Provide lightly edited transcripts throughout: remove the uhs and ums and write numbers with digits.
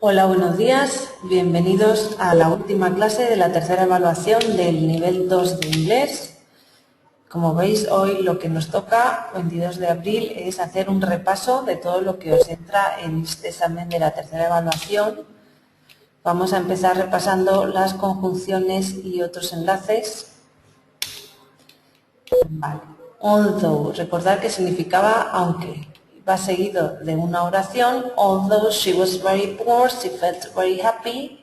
Hola, buenos días. Bienvenidos a la última clase de la tercera evaluación del nivel 2 de inglés. Como veis, hoy lo que nos toca, 22 de abril, es hacer un repaso de todo lo que os entra en este examen de la tercera evaluación. Vamos a empezar repasando las conjunciones y otros enlaces. Vale. Although, recordar que significaba aunque. Va seguido de una oración. Although she was very poor, she felt very happy.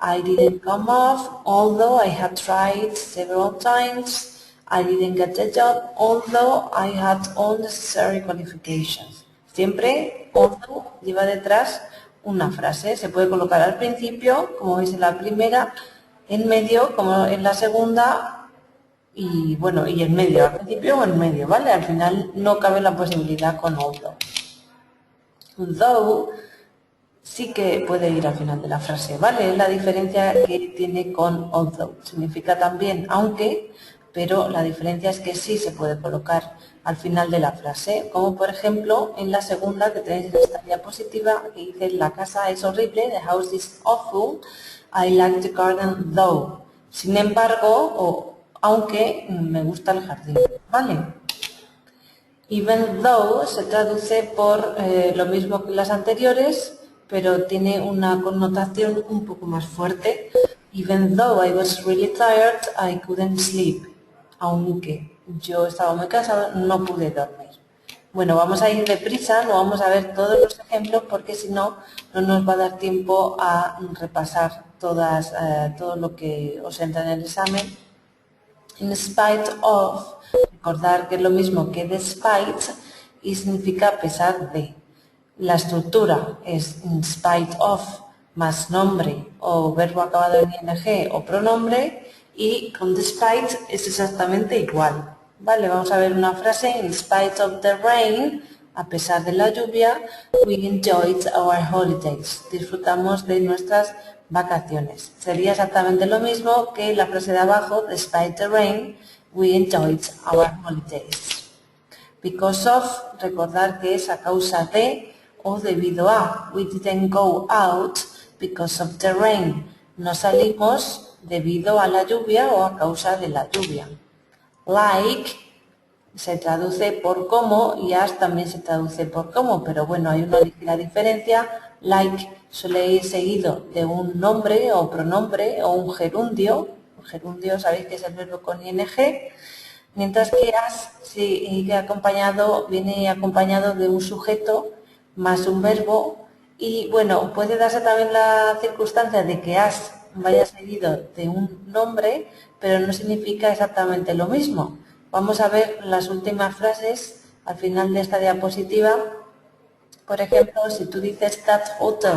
I didn't come off, although I had tried several times. I didn't get the job, although I had all necessary qualifications. Siempre, although lleva detrás una frase. Se puede colocar al principio, como veis en la primera, en medio, como en la segunda, y bueno, y en medio, al principio o en medio, ¿vale? Al final no cabe la posibilidad con although. Though sí que puede ir al final de la frase, ¿vale? Es la diferencia que tiene con although. Significa también aunque, pero la diferencia es que sí se puede colocar al final de la frase, como por ejemplo en la segunda que tenéis en esta diapositiva, que dice la casa es horrible, the house is awful, I like the garden though. Sin embargo, o aunque me gusta el jardín, ¿vale? Even though se traduce por lo mismo que las anteriores, pero tiene una connotación un poco más fuerte. Even though I was really tired, I couldn't sleep. Aunque yo estaba muy cansado, no pude dormir. Bueno, vamos a ir deprisa, no vamos a ver todos los ejemplos porque si no, no nos va a dar tiempo a repasar todo lo que os entra en el examen. In spite of, recordar que es lo mismo que despite y significa a pesar de. La estructura es in spite of más nombre o verbo acabado en ing o pronombre, y con despite es exactamente igual. Vale, vamos a ver una frase. In spite of the rain, a pesar de la lluvia, we enjoyed our holidays. Disfrutamos de nuestras vacaciones. Sería exactamente lo mismo que la frase de abajo, despite the rain, we enjoyed our holidays. Because of, recordar que es a causa de o debido a. We didn't go out because of the rain. No salimos debido a la lluvia o a causa de la lluvia. Like se traduce por como y as también se traduce por como, pero bueno, hay una ligera diferencia. Like suele ir seguido de un nombre o pronombre o un gerundio. Un gerundio sabéis que es el verbo con ing, mientras que as viene acompañado de un sujeto más un verbo. Y bueno, puede darse también la circunstancia de que as vaya seguido de un nombre, pero no significa exactamente lo mismo. Vamos a ver las últimas frases al final de esta diapositiva. Por ejemplo, si tú dices that hotel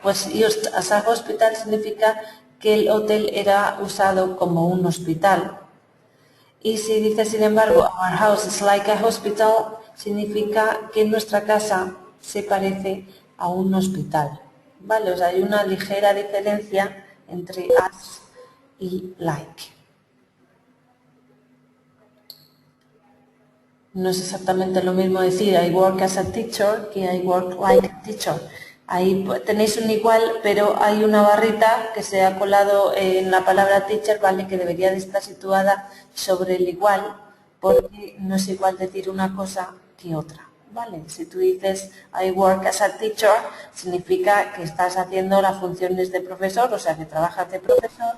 was used as a hospital, significa que el hotel era usado como un hospital. Y si dices, sin embargo, our house is like a hospital, significa que nuestra casa se parece a un hospital. ¿Vale? O sea, hay una ligera diferencia entre as y like. No es exactamente lo mismo decir I work as a teacher que I work like a teacher. Ahí tenéis un igual, pero hay una barrita que se ha colado en la palabra teacher, ¿vale? Que debería de estar situada sobre el igual, porque no es igual decir una cosa que otra, ¿vale? Si tú dices I work as a teacher, significa que estás haciendo las funciones de profesor, o sea, que trabajas de profesor.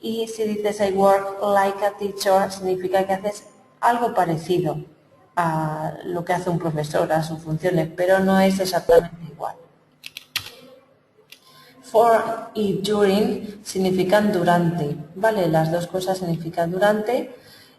Y si dices I work like a teacher, significa que haces algo parecido a lo que hace un profesor, a sus funciones, pero no es exactamente igual. For y during significan durante, ¿vale? Las dos cosas significan durante.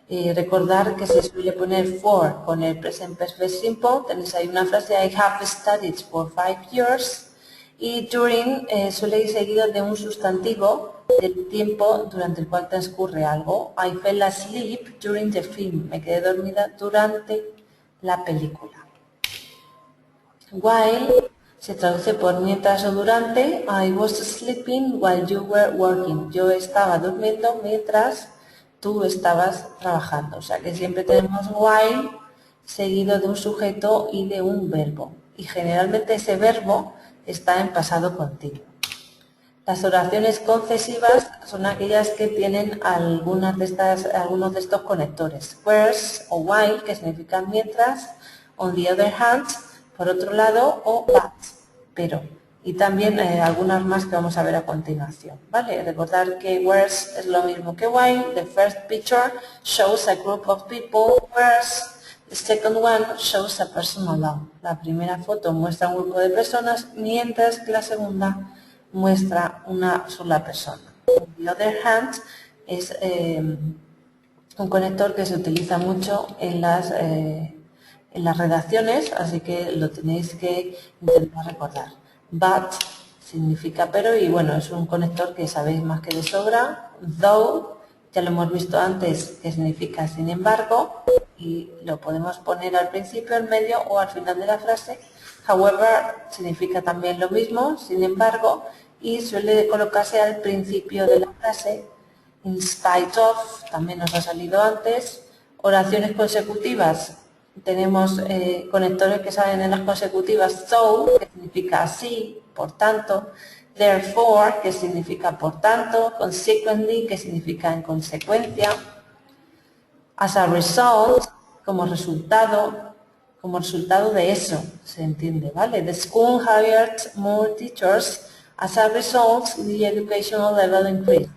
Recordar que se suele poner for con el present perfect simple. Tenéis ahí una frase, I have studied for 5 years. Y during suele ir seguido de un sustantivo del tiempo durante el cual transcurre algo. I fell asleep during the film. Me quedé dormida durante la película. While se traduce por mientras o durante. I was sleeping while you were working. Yo estaba durmiendo mientras tú estabas trabajando. O sea que siempre tenemos while seguido de un sujeto y de un verbo. Y generalmente ese verbo está en pasado continuo. Las oraciones concesivas son aquellas que tienen algunos de estos conectores. Whereas o while, que significan mientras, on the other hand, por otro lado, o but, pero. Y también algunas más que vamos a ver a continuación. ¿Vale? Recordar que whereas es lo mismo que while. The first picture shows a group of people, whereas the second one shows a person alone. La primera foto muestra un grupo de personas, mientras que la segunda muestra una sola persona. On the other hand, es un conector que se utiliza mucho en las redacciones, así que lo tenéis que intentar recordar. But significa pero, y bueno, es un conector que sabéis más que de sobra. Though, ya lo hemos visto antes, que significa sin embargo, y lo podemos poner al principio, al medio o al final de la frase. However, significa también lo mismo, sin embargo, y suele colocarse al principio de la frase. In spite of, también nos ha salido antes. Oraciones consecutivas, tenemos conectores que salen en las consecutivas. So, que significa así, por tanto. Therefore, que significa por tanto. Consequently, que significa en consecuencia. As a result, como resultado de eso, se entiende, ¿vale? The school hired more teachers. As a result, the educational level increased.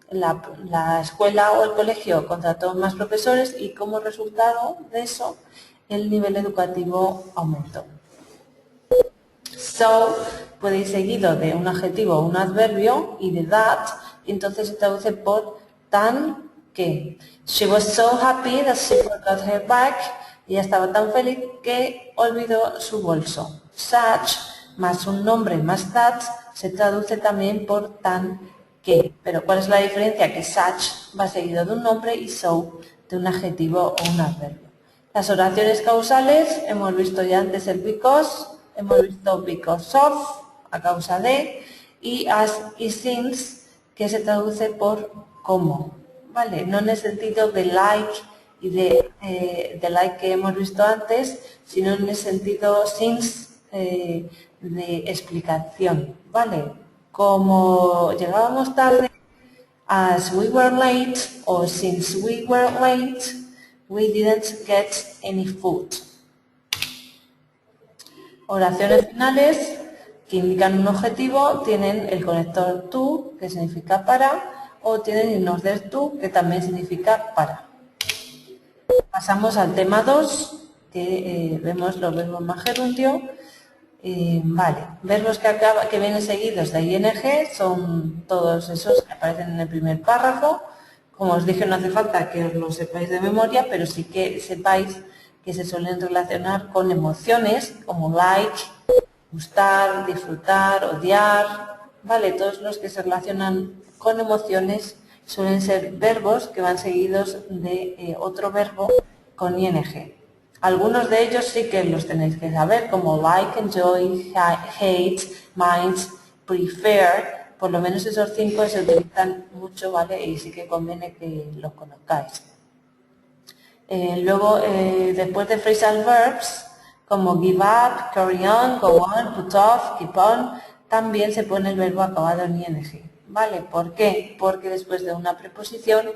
La escuela o el colegio contrató más profesores y como resultado de eso el nivel educativo aumentó. So puede ir seguido de un adjetivo o un adverbio y de that, y entonces se traduce por tan que. She was so happy that she forgot her bag. Ella estaba tan feliz que olvidó su bolso. Such más un nombre más that se traduce también por tan que. Pero ¿cuál es la diferencia? Que such va seguido de un nombre y so de un adjetivo o un adverbio. Las oraciones causales, hemos visto ya antes el because, hemos visto because of, a causa de, y as y since, que se traduce por como, ¿vale? No en el sentido de like y de like que hemos visto antes, sino en el sentido since de explicación, ¿vale? Como llegábamos tarde, as we were late, or since we were late, we didn't get any food. Oraciones finales que indican un objetivo tienen el conector to, que significa para, o tienen in order to, que también significa para. Pasamos al tema 2, que vemos los verbos más gerundio. Vale, verbos que vienen seguidos de ing son todos esos que aparecen en el primer párrafo. Como os dije, no hace falta que os lo sepáis de memoria, pero sí que sepáis que se suelen relacionar con emociones como like, gustar, disfrutar, odiar. Vale, todos los que se relacionan con emociones suelen ser verbos que van seguidos de otro verbo con ing. Algunos de ellos sí que los tenéis que saber, como like, enjoy, hate, mind, prefer. Por lo menos esos 5 se utilizan mucho, ¿vale? Y sí que conviene que los conozcáis. Luego, después de phrasal verbs, como give up, carry on, go on, put off, keep on, también se pone el verbo acabado en ing. ¿Vale? ¿Por qué? Porque después de una preposición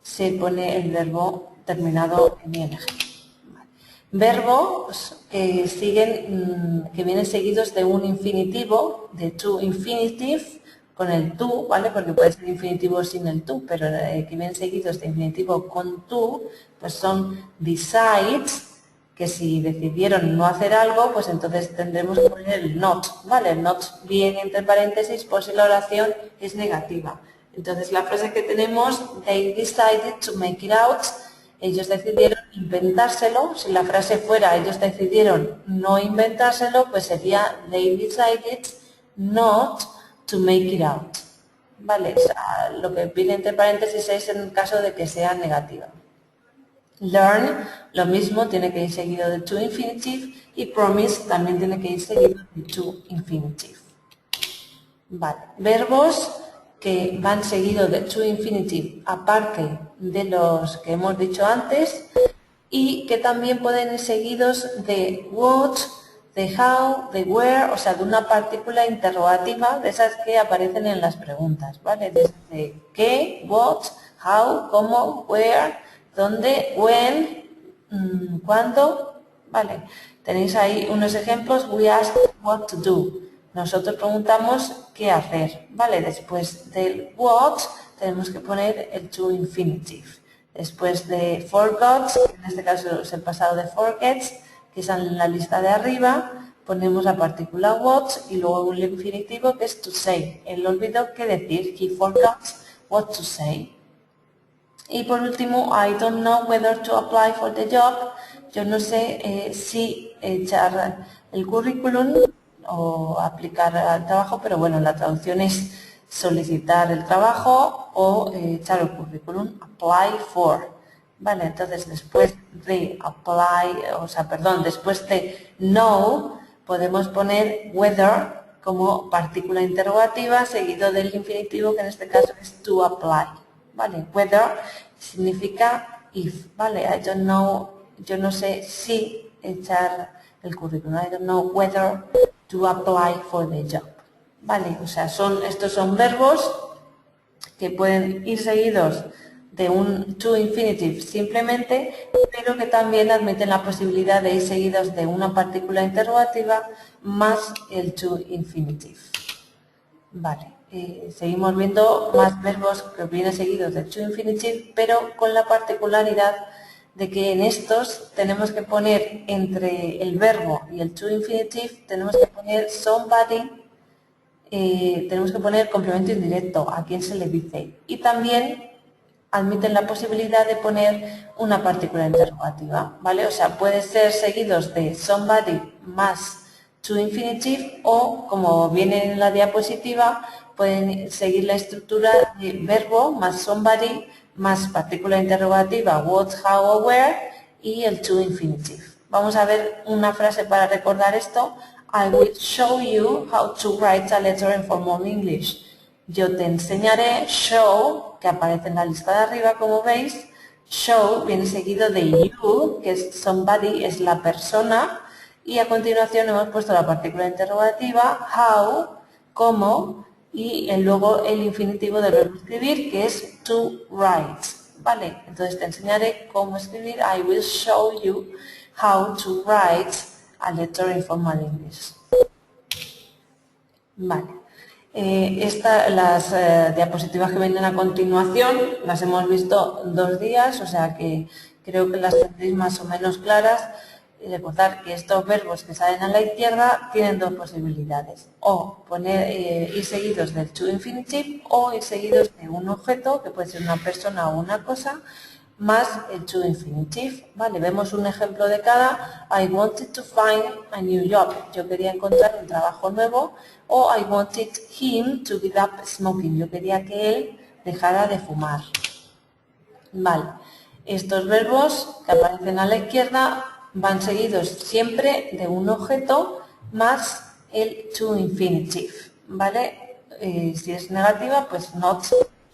se pone el verbo terminado en ing. Verbos que vienen seguidos de un infinitivo, de to infinitive, con el to, ¿vale? Porque puede ser infinitivo sin el to, pero que vienen seguidos de infinitivo con to, pues son besides, que si decidieron no hacer algo, pues entonces tendremos que poner el not, ¿vale? El not viene entre paréntesis por si la oración es negativa. Entonces la frase que tenemos, they decided to make it out, ellos decidieron inventárselo. Si la frase fuera ellos decidieron no inventárselo, pues sería they decided not to make it out. Vale, o sea, lo que viene entre paréntesis es en el caso de que sea negativa. Learn, lo mismo, tiene que ir seguido de to infinitive, y promise también tiene que ir seguido de to infinitive. Vale, verbos que van seguidos de to infinitive, aparte de los que hemos dicho antes, y que también pueden ir seguidos de would, de how, de where, o sea, de una partícula interrogativa de esas que aparecen en las preguntas, ¿vale? Desde qué, what, how, cómo, where, dónde, when, cuándo, ¿vale? Tenéis ahí unos ejemplos. We ask what to do. Nosotros preguntamos qué hacer, ¿vale? Después del what tenemos que poner el to infinitive. Después de forgot, que en este caso es el pasado de forgets, que es en la lista de arriba, ponemos la partícula what y luego un infinitivo que es to say. Él olvidó qué decir. He forgot what to say. Y por último, I don't know whether to apply for the job. Yo no sé si echar el currículum o aplicar al trabajo, pero bueno, la traducción es solicitar el trabajo o echar el currículum, apply for. Vale, entonces después de apply, después de know, podemos poner whether como partícula interrogativa seguido del infinitivo, que en este caso es to apply. Vale, whether significa if, vale, I don't know, yo no sé si echar el currículum, I don't know whether to apply for the job. Vale, o sea, estos son verbos que pueden ir seguidos de un to infinitive simplemente, pero que también admiten la posibilidad de ir seguidos de una partícula interrogativa más el to infinitive. Vale, seguimos viendo más verbos que vienen seguidos del to infinitive, pero con la particularidad de que en estos tenemos que poner entre el verbo y el to infinitive, tenemos que poner somebody, tenemos que poner complemento indirecto, a quién se le dice, y también admiten la posibilidad de poner una partícula interrogativa, ¿vale? O sea, puede ser seguidos de somebody más to infinitive o, como viene en la diapositiva, pueden seguir la estructura de verbo más somebody más partícula interrogativa, what, how o where y el to infinitive. Vamos a ver una frase para recordar esto. I will show you how to write a letter in formal English. Yo te enseñaré, show, que aparece en la lista de arriba, como veis. Show viene seguido de you, que es somebody, es la persona. Y a continuación hemos puesto la partícula interrogativa, how, cómo, y luego el infinitivo del verbo escribir, que es to write. Vale, entonces te enseñaré cómo escribir. I will show you how to write a letter in formal English. Vale. Las diapositivas que vienen a continuación las hemos visto 2 días, o sea que creo que las tendréis más o menos claras. Recordar que estos verbos que salen a la izquierda tienen 2 posibilidades, o ir seguidos del to infinitive o ir seguidos de un objeto, que puede ser una persona o una cosa, más el to infinitive. Vale, vemos un ejemplo de cada. I wanted to find a new job. Yo quería encontrar un trabajo nuevo. O I wanted him to give up smoking. Yo quería que él dejara de fumar. Vale, estos verbos que aparecen a la izquierda van seguidos siempre de un objeto más el to infinitive. Vale, si es negativa, pues not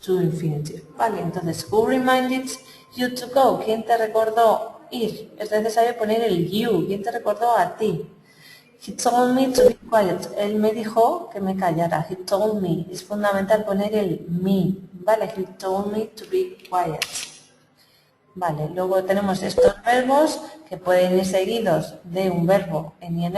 to infinitive. Vale, entonces, who reminded you to go? ¿Quién te recordó ir? Es necesario poner el you. ¿Quién te recordó a ti? He told me to be quiet. Él me dijo que me callara. He told me. Es fundamental poner el me. Vale, he told me to be quiet. Vale, luego tenemos estos verbos que pueden ir seguidos de un verbo en ing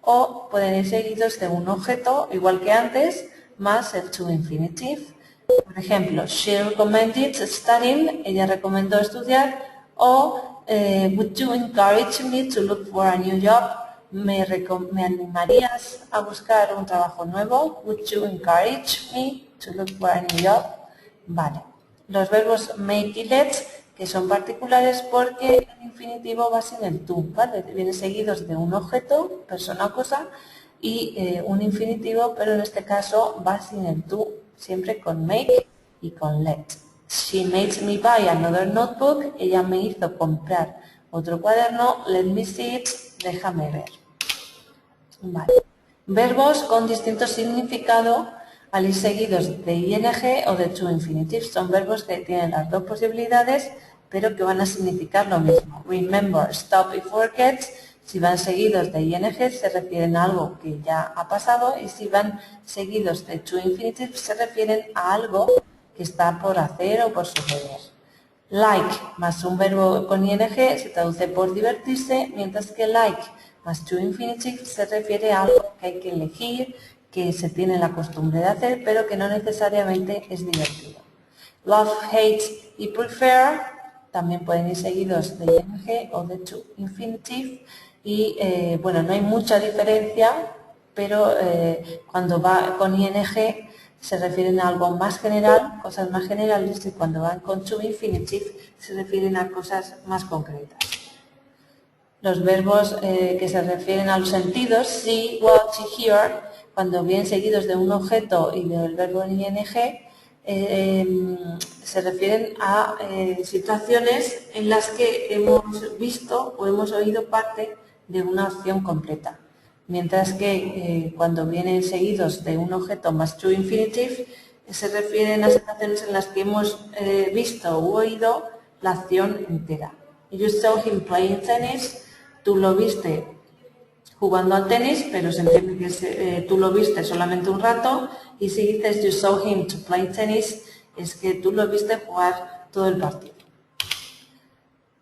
o pueden ir seguidos de un objeto, igual que antes, más el to infinitive. Por ejemplo, she recommended studying, ella recomendó estudiar, o would you encourage me to look for a new job? ¿Me animarías a buscar un trabajo nuevo? Would you encourage me to look for a new job? Vale. Los verbos make y let, que son particulares porque el infinitivo va sin el to, ¿vale? Vienen seguidos de un objeto, persona o cosa, y un infinitivo, pero en este caso va sin el to, siempre con make y con let. She made me buy another notebook. Ella me hizo comprar otro cuaderno. Let me see it. Déjame ver. Vale. Verbos con distinto significado al ir seguidos de ing o de to infinitive. Son verbos que tienen las 2 posibilidades, pero que van a significar lo mismo. Remember, stop y forget Si van seguidos de ing se refieren a algo que ya ha pasado y si van seguidos de to infinitive se refieren a algo que está por hacer o por suceder. Like más un verbo con ing se traduce por divertirse, mientras que like más to infinitive se refiere a algo que hay que elegir, que se tiene la costumbre de hacer, pero que no necesariamente es divertido. Love, hate y prefer también pueden ir seguidos de ing o de to infinitive y bueno, no hay mucha diferencia, pero cuando va con ing se refieren a algo más general, cosas más generales, y cuando van con to infinitive se refieren a cosas más concretas. Los verbos que se refieren a los sentidos, see, watch y hear, cuando vienen seguidos de un objeto y del verbo en ing, se refieren a situaciones en las que hemos visto o hemos oído parte de una acción completa. Mientras que cuando vienen seguidos de un objeto más to infinitive, se refieren a situaciones en las que hemos visto u oído la acción entera. You saw him playing tennis, tú lo viste jugando al tenis, pero se entiende que tú lo viste solamente un rato, y si dices you saw him to play tennis, es que tú lo viste jugar todo el partido.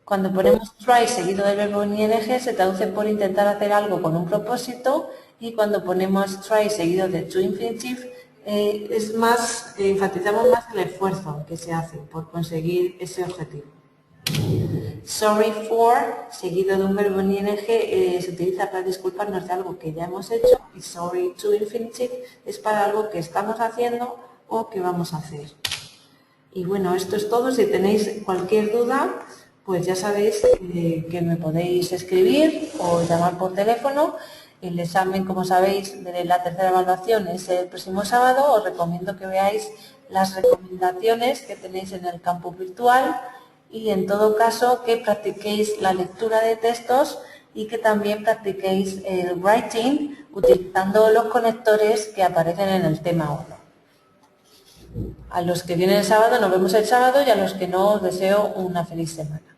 Cuando ponemos try seguido del verbo en ing se traduce por intentar hacer algo con un propósito, y cuando ponemos try seguido de to infinitive enfatizamos más el esfuerzo que se hace por conseguir ese objetivo. Sorry for seguido de un verbo en ing se utiliza para disculparnos de algo que ya hemos hecho, y sorry to infinitive es para algo que estamos haciendo o que vamos a hacer. Y bueno, esto es todo. Si tenéis cualquier duda, pues ya sabéis que me podéis escribir o llamar por teléfono. El examen, como sabéis, de la tercera evaluación es el próximo sábado. Os recomiendo que veáis las recomendaciones que tenéis en el campus virtual y, en todo caso, que practiquéis la lectura de textos y que también practiquéis el writing utilizando los conectores que aparecen en el tema 1. A los que vienen el sábado nos vemos el sábado, y a los que no os deseo una feliz semana.